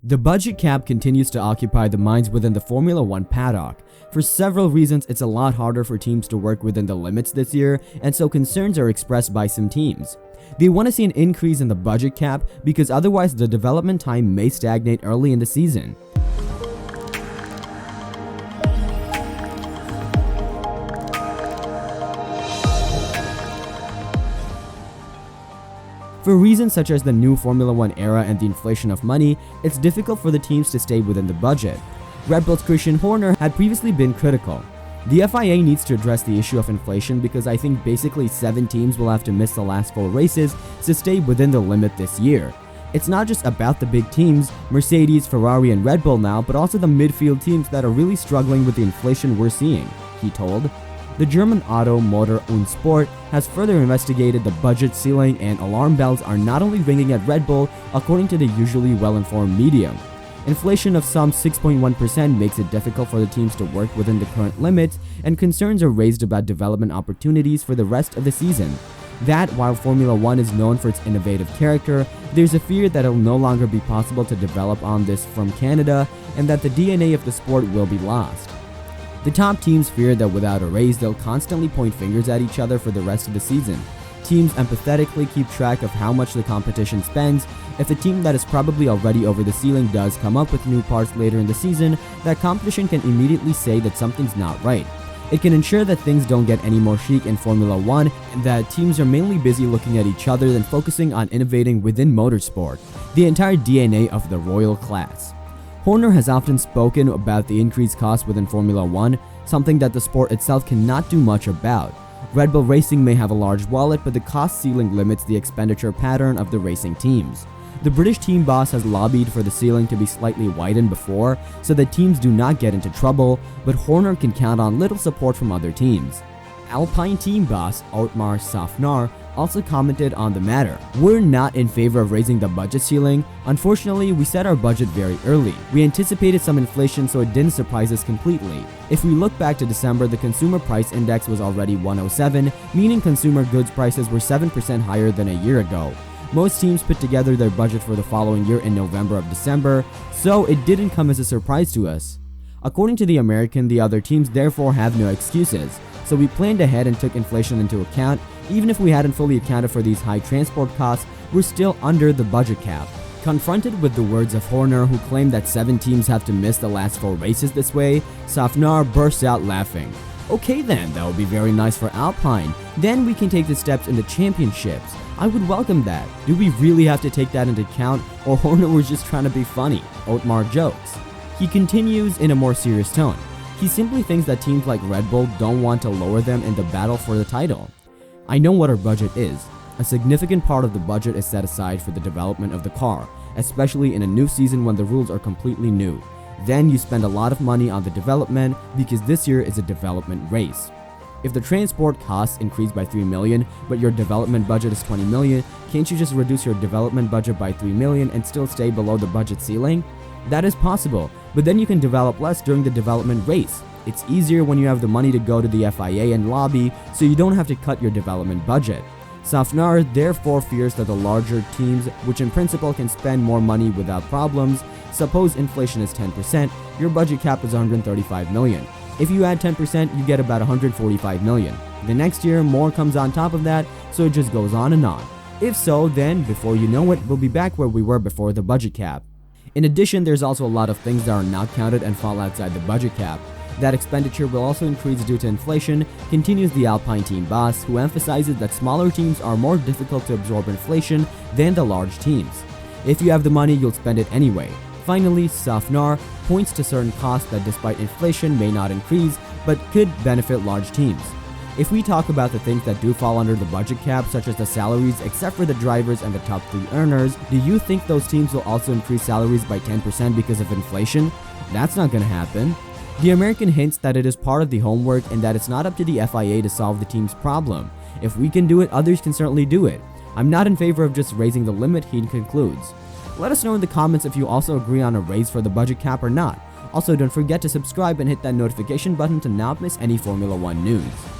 The budget cap continues to occupy the minds within the Formula One paddock. For several reasons, it's a lot harder for teams to work within the limits this year, and so concerns are expressed by some teams. They want to see an increase in the budget cap because otherwise the development time may stagnate early in the season. For reasons such as the new Formula One era and the inflation of money, it's difficult for the teams to stay within the budget. Red Bull's Christian Horner had previously been critical. The FIA needs to address the issue of inflation because I think basically 7 teams will have to miss the last 4 races to stay within the limit this year. It's not just about the big teams, Mercedes, Ferrari and Red Bull now, but also the midfield teams that are really struggling with the inflation we're seeing, he told. The German Auto Motor und Sport has further investigated the budget ceiling, and alarm bells are not only ringing at Red Bull according to the usually well-informed media. Inflation of some 6.1% makes it difficult for the teams to work within the current limits, and concerns are raised about development opportunities for the rest of the season. That while Formula One is known for its innovative character, there's a fear that it'll no longer be possible to develop on this from Canada, and that the DNA of the sport will be lost. The top teams fear that without a race, they'll constantly point fingers at each other for the rest of the season. Teams empathetically keep track of how much the competition spends. If a team that is probably already over the ceiling does come up with new parts later in the season, that competition can immediately say that something's not right. It can ensure that things don't get any more chic in Formula One, and that teams are mainly busy looking at each other than focusing on innovating within motorsport, the entire DNA of the royal class. Horner has often spoken about the increased cost within Formula One, something that the sport itself cannot do much about. Red Bull Racing may have a large wallet, but the cost ceiling limits the expenditure pattern of the racing teams. The British team boss has lobbied for the ceiling to be slightly widened before, so that teams do not get into trouble, but Horner can count on little support from other teams. Alpine team boss Otmar Szafnauer also commented on the matter. "We're not in favor of raising the budget ceiling. Unfortunately, we set our budget very early. We anticipated some inflation, so it didn't surprise us completely. If we look back to December, the consumer price index was already 107, meaning consumer goods prices were 7% higher than a year ago. Most teams put together their budget for the following year in November or December, so it didn't come as a surprise to us." According to the American, the other teams therefore have no excuses. So we planned ahead and took inflation into account. Even if we hadn't fully accounted for these high transport costs, we're still under the budget cap. Confronted with the words of Horner, who claimed that 7 teams have to miss the last 4 races this way, Szafnauer burst out laughing. "Okay then, that would be very nice for Alpine. Then we can take the steps in the championships. I would welcome that. Do we really have to take that into account, or Horner was just trying to be funny?" Otmar jokes. He continues in a more serious tone. He simply thinks that teams like Red Bull don't want to lower them in the battle for the title. "I know what our budget is. A significant part of the budget is set aside for the development of the car, especially in a new season when the rules are completely new. Then you spend a lot of money on the development because this year is a development race. If the transport costs increase by 3 million, but your development budget is 20 million, can't you just reduce your development budget by 3 million and still stay below the budget ceiling? That is possible, but then you can develop less during the development race. It's easier when you have the money to go to the FIA and lobby, so you don't have to cut your development budget." Szafnauer therefore fears that the larger teams, which in principle can spend more money without problems, suppose inflation is 10%, your budget cap is 135 million. If you add 10%, you get about 145 million. The next year, more comes on top of that, so it just goes on and on. If so, then before you know it, we'll be back where we were before the budget cap. In addition, there's also a lot of things that are not counted and fall outside the budget cap. That expenditure will also increase due to inflation, continues the Alpine team boss, who emphasizes that smaller teams are more difficult to absorb inflation than the large teams. If you have the money, you'll spend it anyway. Finally, Szafnauer points to certain costs that despite inflation may not increase, but could benefit large teams. If we talk about the things that do fall under the budget cap, such as the salaries except for the drivers and the top 3 earners, do you think those teams will also increase salaries by 10% because of inflation? That's not gonna happen. The American hints that it is part of the homework and that it's not up to the FIA to solve the team's problem. If we can do it, others can certainly do it. I'm not in favor of just raising the limit, he concludes. Let us know in the comments if you also agree on a raise for the budget cap or not. Also, don't forget to subscribe and hit that notification button to not miss any Formula One news.